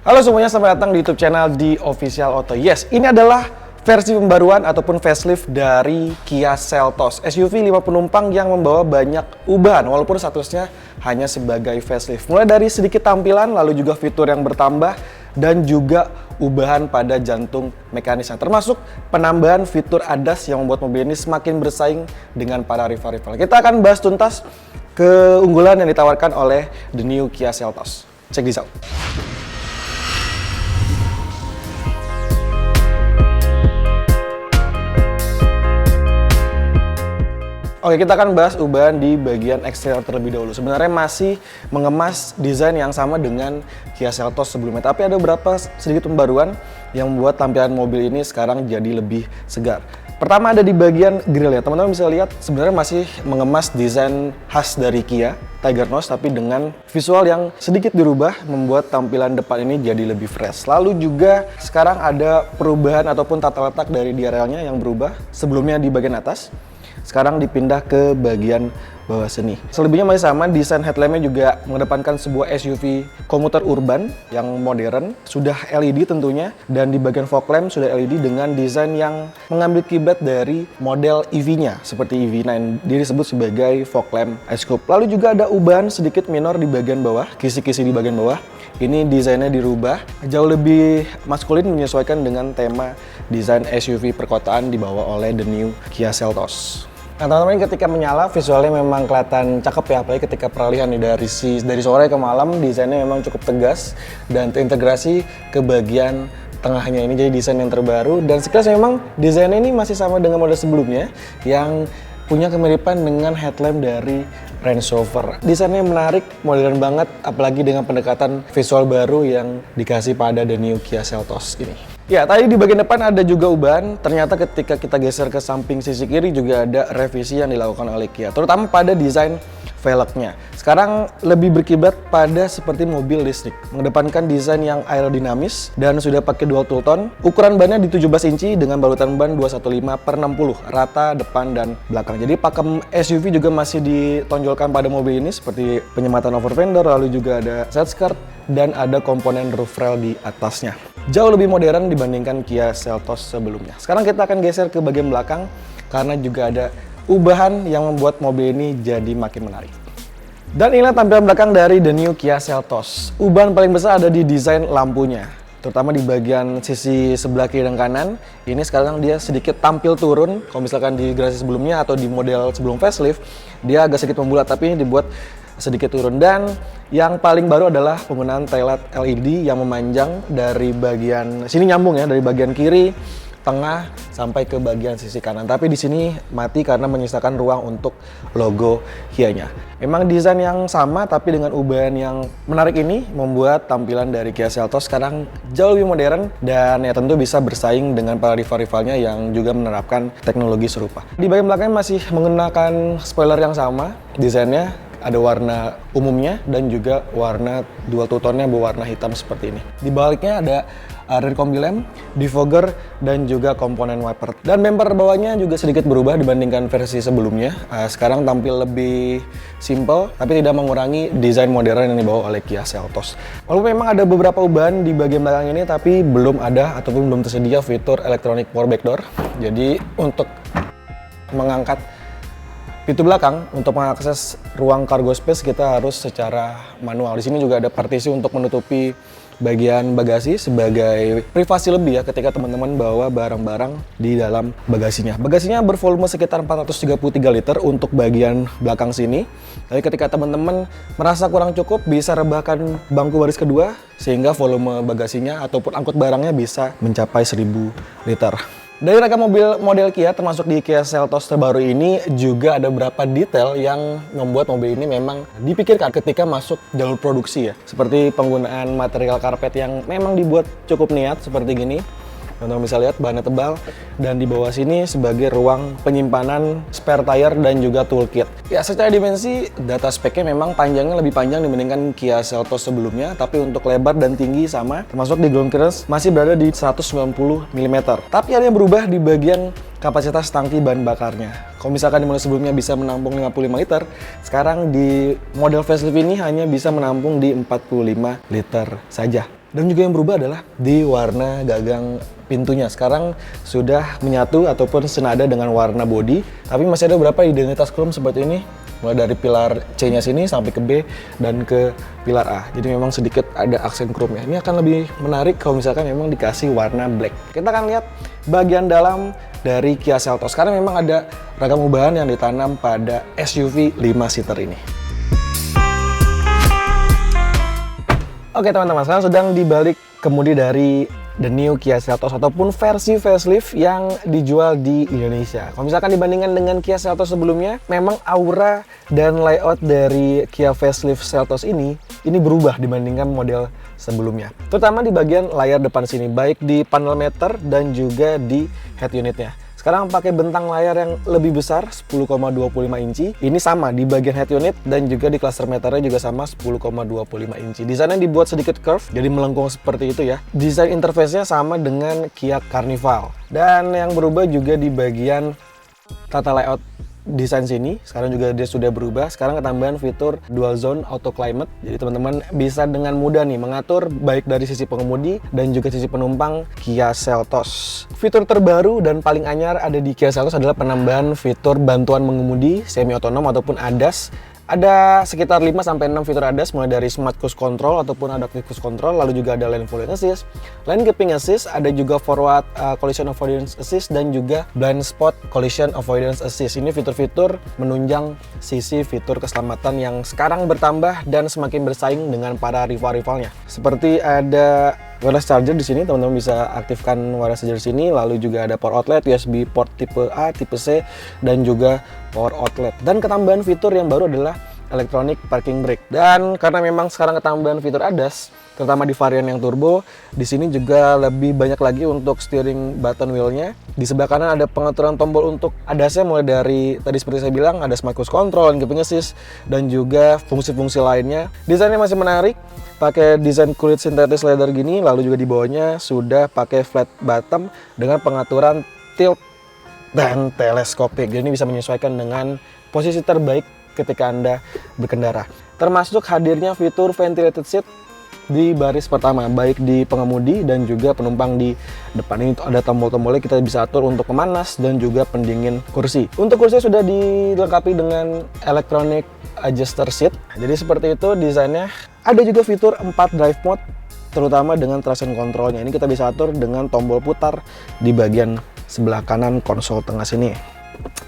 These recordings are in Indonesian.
Halo semuanya, selamat datang di YouTube channel di Official Auto. Yes, ini adalah versi pembaruan ataupun facelift dari Kia Seltos, SUV 5 penumpang yang membawa banyak ubahan walaupun statusnya hanya sebagai facelift. Mulai dari sedikit tampilan, lalu juga fitur yang bertambah dan juga ubahan pada jantung mekanisnya, termasuk penambahan fitur ADAS yang membuat mobil ini semakin bersaing dengan para rival-rival. Kita akan bahas tuntas keunggulan yang ditawarkan oleh the new Kia Seltos. Check this out. Oke, kita akan bahas ubahan di bagian eksterior terlebih dahulu. Sebenarnya masih mengemas desain yang sama dengan Kia Seltos sebelumnya, tapi ada beberapa sedikit pembaruan yang membuat tampilan mobil ini sekarang jadi lebih segar. Pertama ada di bagian grill ya, teman-teman bisa lihat sebenarnya masih mengemas desain khas dari Kia, Tiger Nose, tapi dengan visual yang sedikit dirubah membuat tampilan depan ini jadi lebih fresh. Lalu juga sekarang ada perubahan ataupun tata letak dari DRL-nya yang berubah. Sebelumnya di bagian atas, sekarang dipindah ke bagian bawah sini. Selebihnya masih sama, desain headlampnya juga mengedepankan sebuah SUV komuter urban yang modern, sudah LED tentunya, dan di bagian fog lamp sudah LED dengan desain yang mengambil kiblat dari model EV-nya, seperti EV9, disebut sebagai fog lamp iScope. Lalu juga ada ubahan sedikit minor di bagian bawah, kisi-kisi di bagian bawah. Ini desainnya dirubah, jauh lebih maskulin menyesuaikan dengan tema desain SUV perkotaan dibawa oleh the new Kia Seltos. Nah teman-teman, ketika menyala visualnya memang kelihatan cakep ya, apalagi ketika peralihan dari sore ke malam, desainnya memang cukup tegas dan terintegrasi ke bagian tengahnya ini, jadi desain yang terbaru. Dan sekilas memang desainnya ini masih sama dengan model sebelumnya yang punya kemiripan dengan headlamp dari Range Rover. Desainnya menarik, modern banget, apalagi dengan pendekatan visual baru yang dikasih pada the new Kia Seltos ini. Ya, tadi di bagian depan ada juga ubahan. Ternyata ketika kita geser ke samping sisi kiri juga ada revisi yang dilakukan oleh Kia, terutama pada desain velgnya. Sekarang lebih berkiblat pada seperti mobil listrik, mengedepankan desain yang aerodinamis dan sudah pakai dual tool tone. Ukuran bannya di 17 inci dengan balutan ban 215/60 rata depan dan belakang. Jadi pakem SUV juga masih ditonjolkan pada mobil ini seperti penyematan over fender, lalu juga ada side skirt dan ada komponen roof rail di atasnya. Jauh lebih modern dibandingkan Kia Seltos sebelumnya. Sekarang kita akan geser ke bagian belakang karena juga ada ubahan yang membuat mobil ini jadi makin menarik. Dan inilah tampilan belakang dari the new Kia Seltos. Ubahan paling besar ada di desain lampunya, terutama di bagian sisi sebelah kiri dan kanan. Ini sekarang dia sedikit tampil turun. Kalau misalkan di generasi sebelumnya atau di model sebelum facelift, dia agak sedikit membulat, tapi ini dibuat sedikit turun. Dan yang paling baru adalah penggunaan taillight LED yang memanjang dari bagian sini, nyambung ya, dari bagian kiri, tengah sampai ke bagian sisi kanan. Tapi di sini mati karena menyisakan ruang untuk logo Kia-nya. Memang desain yang sama tapi dengan ubahan yang menarik ini membuat tampilan dari Kia Seltos sekarang jauh lebih modern dan ya tentu bisa bersaing dengan para rival-rivalnya yang juga menerapkan teknologi serupa. Di bagian belakangnya masih menggunakan spoiler yang sama, desainnya ada warna umumnya dan juga warna dual two tone-nya berwarna hitam seperti ini. Di baliknya ada rear combi lamp, defogger, dan juga komponen wiper. Dan bumper bawahnya juga sedikit berubah dibandingkan versi sebelumnya. Sekarang tampil lebih simple, tapi tidak mengurangi desain modern yang dibawa oleh Kia Seltos. Walaupun memang ada beberapa ubahan di bagian belakang ini, tapi belum ada ataupun belum tersedia fitur electronic power back door. Jadi untuk mengangkat pintu belakang, untuk mengakses ruang cargo space kita harus secara manual. Di sini juga ada partisi untuk menutupi bagian bagasi sebagai privasi lebih ya ketika teman-teman bawa barang-barang di dalam bagasinya. Bagasinya bervolume sekitar 433 liter untuk bagian belakang sini. Jadi ketika teman-teman merasa kurang cukup, bisa rebahkan bangku baris kedua sehingga volume bagasinya ataupun angkut barangnya bisa mencapai 1000 liter. Dari ragam mobil model Kia termasuk di Kia Seltos terbaru ini juga ada beberapa detail yang membuat mobil ini memang dipikirkan ketika masuk jalur produksi ya. Seperti penggunaan material karpet yang memang dibuat cukup niat seperti gini. Teman-teman bisa lihat bahannya tebal dan di bawah sini sebagai ruang penyimpanan spare tire dan juga toolkit. Ya secara dimensi data speknya memang panjangnya lebih panjang dibandingkan Kia Seltos sebelumnya, tapi untuk lebar dan tinggi sama, termasuk di ground clearance masih berada di 190 mm. Tapi ada yang berubah di bagian kapasitas tangki bahan bakarnya. Kalau misalkan di model sebelumnya bisa menampung 55 liter, sekarang di model facelift ini hanya bisa menampung di 45 liter saja. Dan juga yang berubah adalah di warna gagang pintunya. Sekarang sudah menyatu ataupun senada dengan warna bodi, tapi masih ada beberapa identitas chrome seperti ini. Mulai dari pilar C-nya sini sampai ke B dan ke pilar A. Jadi memang sedikit ada aksen chrome-nya. Ini akan lebih menarik kalau misalkan memang dikasih warna black. Kita akan lihat bagian dalam dari Kia Seltos. Karena memang ada ragam ubahan yang ditanam pada SUV 5-seater ini. Oke teman-teman, sekarang sedang dibalik kemudi dari the new Kia Seltos ataupun versi facelift yang dijual di Indonesia. Kalau misalkan dibandingkan dengan Kia Seltos sebelumnya, memang aura dan layout dari Kia facelift Seltos ini berubah dibandingkan model sebelumnya. Terutama di bagian layar depan sini, baik di panel meter dan juga di head unitnya. Sekarang pakai bentang layar yang lebih besar 10,25 inci. Ini sama di bagian head unit dan juga di cluster meternya juga sama 10,25 inci. Desainnya dibuat sedikit curve, jadi melengkung seperti itu ya. Desain interface-nya sama dengan Kia Carnival. Dan yang berubah juga di bagian tata layout desain sini. Sekarang juga dia sudah berubah. Sekarang ketambahan fitur dual zone auto climate. Jadi teman-teman bisa dengan mudah nih mengatur baik dari sisi pengemudi dan juga sisi penumpang Kia Seltos. Fitur terbaru dan paling anyar ada di Kia Seltos adalah penambahan fitur bantuan mengemudi semi otonom ataupun ADAS. Ada sekitar 5-6 fitur ADAS, mulai dari Smart Cruise Control ataupun Adaptive Cruise Control, lalu juga ada Lane Following Assist, Lane Keeping Assist, ada juga Forward Collision Avoidance Assist, dan juga Blind Spot Collision Avoidance Assist. Ini fitur-fitur menunjang sisi fitur keselamatan yang sekarang bertambah dan semakin bersaing dengan para rival-rivalnya. Seperti ada wireless charger di sini, teman-teman bisa aktifkan wireless charger di sini, lalu juga ada power outlet, USB port tipe A, tipe C, dan juga power outlet. Dan ketambahan fitur yang baru adalah electronic parking brake. Dan karena memang sekarang ketambahan fitur ADAS, terutama di varian yang turbo, di sini juga lebih banyak lagi untuk steering button wheel-nya. Di sebelah kanan ada pengaturan tombol untuk ADAS-nya, mulai dari tadi seperti saya bilang ada Smart Cruise Control, Lane Keeping Assist, dan juga fungsi-fungsi lainnya. Desainnya masih menarik, pakai desain kulit sintetis leather gini, lalu juga di bawahnya sudah pakai flat bottom dengan pengaturan tilt dan teleskopik. Jadi ini bisa menyesuaikan dengan posisi terbaik ketika Anda berkendara. Termasuk hadirnya fitur ventilated seat di baris pertama, baik di pengemudi dan juga penumpang di depan. Ini ada tombol-tombolnya, kita bisa atur untuk pemanas dan juga pendingin kursi. Untuk kursi sudah dilengkapi dengan electronic adjuster seat. Jadi seperti itu desainnya. Ada juga fitur 4 drive mode, terutama dengan traction controlnya. Ini kita bisa atur dengan tombol putar di bagian sebelah kanan konsol tengah sini.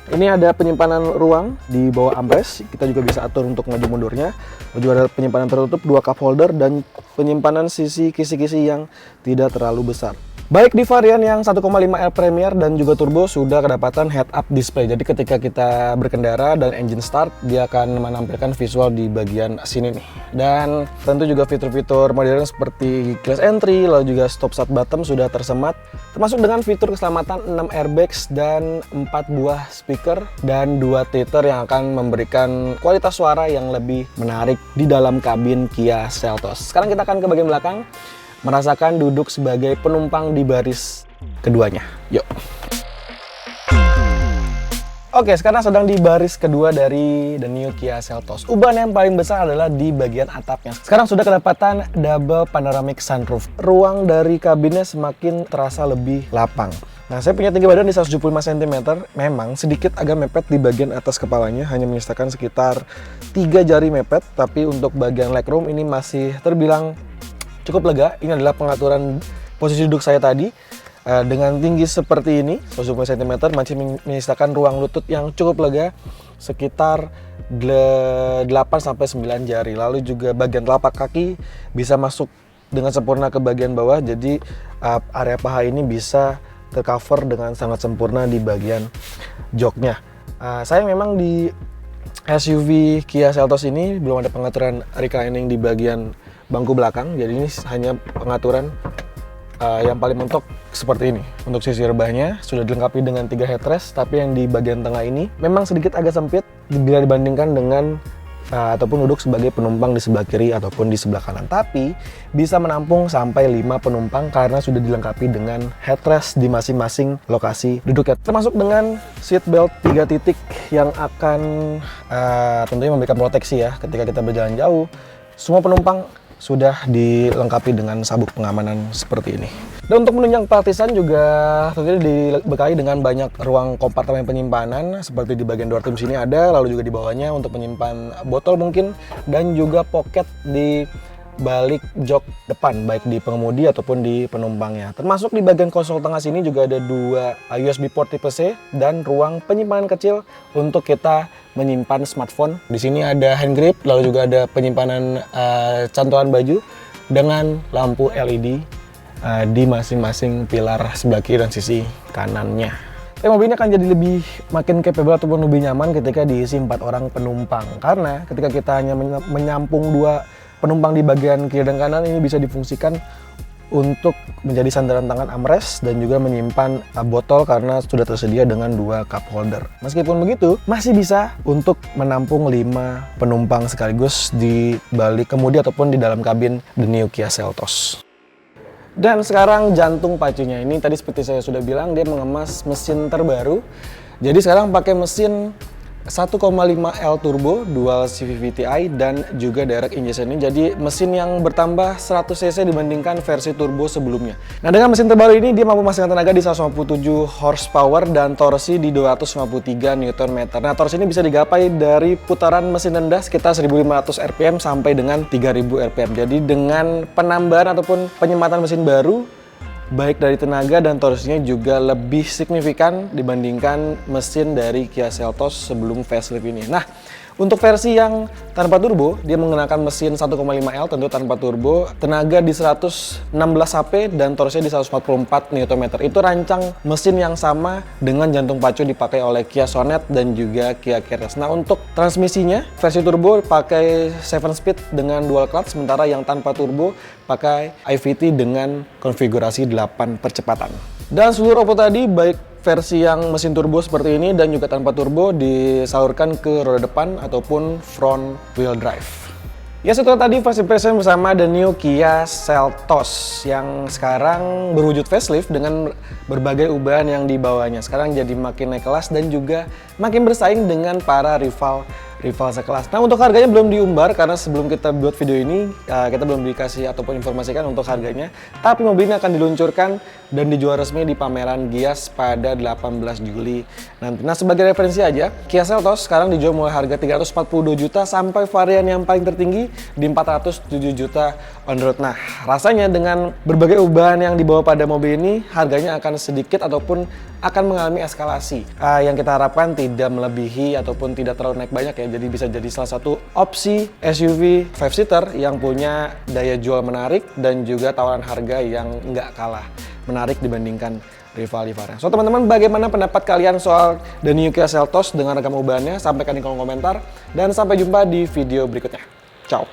Ini ada penyimpanan ruang di bawah armrest, kita juga bisa atur untuk maju mundurnya. Lalu juga ada penyimpanan tertutup, 2 cup holder, dan penyimpanan sisi kisi-kisi yang tidak terlalu besar. Baik di varian yang 1,5L Premier dan juga turbo sudah kedapatan head-up display. Jadi ketika kita berkendara dan engine start, dia akan menampilkan visual di bagian sini nih. Dan tentu juga fitur-fitur modern seperti keyless entry, lalu juga stop start button sudah tersemat. Termasuk dengan fitur keselamatan 6 airbags dan 4 buah speaker dan 2 tweeter yang akan memberikan kualitas suara yang lebih menarik di dalam kabin Kia Seltos. Sekarang kita akan ke bagian belakang, merasakan duduk sebagai penumpang di baris keduanya. Yuk. Oke, sekarang sedang di baris kedua dari the new Kia Seltos. Ubahan yang paling besar adalah di bagian atapnya. Sekarang sudah kedapatan double panoramic sunroof. Ruang dari kabinnya semakin terasa lebih lapang. Nah, saya punya tinggi badan di 175 cm, memang sedikit agak mepet di bagian atas kepalanya, hanya menyisakan sekitar 3 jari mepet, tapi untuk bagian legroom ini masih terbilang cukup lega. Ini adalah pengaturan posisi duduk saya tadi. Dengan tinggi seperti ini, 120 cm, masih menyisakan ruang lutut yang cukup lega, sekitar 8-9 jari. Lalu juga bagian telapak kaki bisa masuk dengan sempurna ke bagian bawah, jadi area paha ini bisa tercover dengan sangat sempurna di bagian joknya. Saya memang di SUV Kia Seltos ini belum ada pengaturan reclining di bagian bangku belakang, jadi ini hanya pengaturan yang paling mentok seperti ini. Untuk sisi rebahnya sudah dilengkapi dengan 3 headrest, tapi yang di bagian tengah ini memang sedikit agak sempit bila dibandingkan dengan ataupun duduk sebagai penumpang di sebelah kiri ataupun di sebelah kanan. Tapi bisa menampung sampai 5 penumpang karena sudah dilengkapi dengan headrest di masing-masing lokasi duduknya. Termasuk dengan seat belt 3 titik yang akan tentunya memberikan proteksi ya ketika kita berjalan jauh. Semua penumpang sudah dilengkapi dengan sabuk pengamanan seperti ini. Dan untuk menunjang praktisan juga tentunya dibekali dengan banyak ruang kompartemen penyimpanan seperti di bagian door trim sini ada, lalu juga di bawahnya untuk menyimpan botol mungkin, dan juga pocket di balik jok depan baik di pengemudi ataupun di penumpangnya. Termasuk di bagian konsol tengah sini juga ada 2 USB port tipe C dan ruang penyimpanan kecil untuk kita menyimpan smartphone. Di sini ada hand grip, lalu juga ada penyimpanan cantolan baju dengan lampu LED di masing-masing pilar sebelah kiri dan sisi kanannya. Mobil ini akan jadi lebih makin capable ataupun lebih nyaman ketika diisi 4 orang penumpang, karena ketika kita hanya menyampung 2 penumpang di bagian kiri dan kanan, ini bisa difungsikan untuk menjadi sandaran tangan armrest dan juga menyimpan botol karena sudah tersedia dengan 2 cup holder. Meskipun begitu, masih bisa untuk menampung 5 penumpang sekaligus di balik kemudi ataupun di dalam kabin The New Kia Seltos. Dan sekarang jantung pacunya ini tadi seperti saya sudah bilang, dia mengemas mesin terbaru. Jadi sekarang pakai mesin 1,5 L turbo dual CVT-i dan juga direct injection ini, jadi mesin yang bertambah 100 cc dibandingkan versi turbo sebelumnya. Nah, dengan mesin terbaru ini dia mampu menghasilkan tenaga di 157 horsepower dan torsi di 253 Nm. Nah, torsi ini bisa digapai dari putaran mesin rendah sekitar 1500 rpm sampai dengan 3000 rpm. Jadi dengan penambahan ataupun penyematan mesin baru, baik dari tenaga dan torsinya juga lebih signifikan dibandingkan mesin dari Kia Seltos sebelum facelift ini. Nah, untuk versi yang tanpa turbo, dia menggunakan mesin 1,5 L tentu tanpa turbo, tenaga di 116 HP dan torsinya di 144 Nm. Itu rancang mesin yang sama dengan jantung pacu dipakai oleh Kia Sonet dan juga Kia Carrier. Nah, untuk transmisinya, versi turbo pakai 7 speed dengan dual clutch, sementara yang tanpa turbo pakai IVT dengan konfigurasi 8 percepatan. Dan seluruh output tadi, baik versi yang mesin turbo seperti ini dan juga tanpa turbo, disalurkan ke roda depan ataupun front wheel drive. Ya, setelah tadi first impression bersama The New Kia Seltos yang sekarang berwujud facelift dengan berbagai ubahan yang dibawanya. Sekarang jadi makin naik kelas dan juga makin bersaing dengan para rival sekelas. Nah, untuk harganya belum diumbar karena sebelum kita buat video ini kita belum dikasih ataupun informasikan untuk harganya. Tapi mobil ini akan diluncurkan dan dijual resmi di pameran Gias pada 18 Juli nanti. Nah, sebagai referensi aja, Kia Seltos sekarang dijual mulai harga 342 juta sampai varian yang paling tertinggi di 407 juta on road. Nah, rasanya dengan berbagai ubahan yang dibawa pada mobil ini, harganya akan sedikit ataupun akan mengalami eskalasi. Yang kita harapkan tidak melebihi ataupun tidak terlalu naik banyak ya. Jadi bisa jadi salah satu opsi SUV 5-seater yang punya daya jual menarik dan juga tawaran harga yang nggak kalah menarik dibandingkan rival-rivalnya. So, teman-teman, bagaimana pendapat kalian soal The New Kia Seltos dengan ragam ubahannya? Sampaikan di kolom komentar dan sampai jumpa di video berikutnya. Ciao!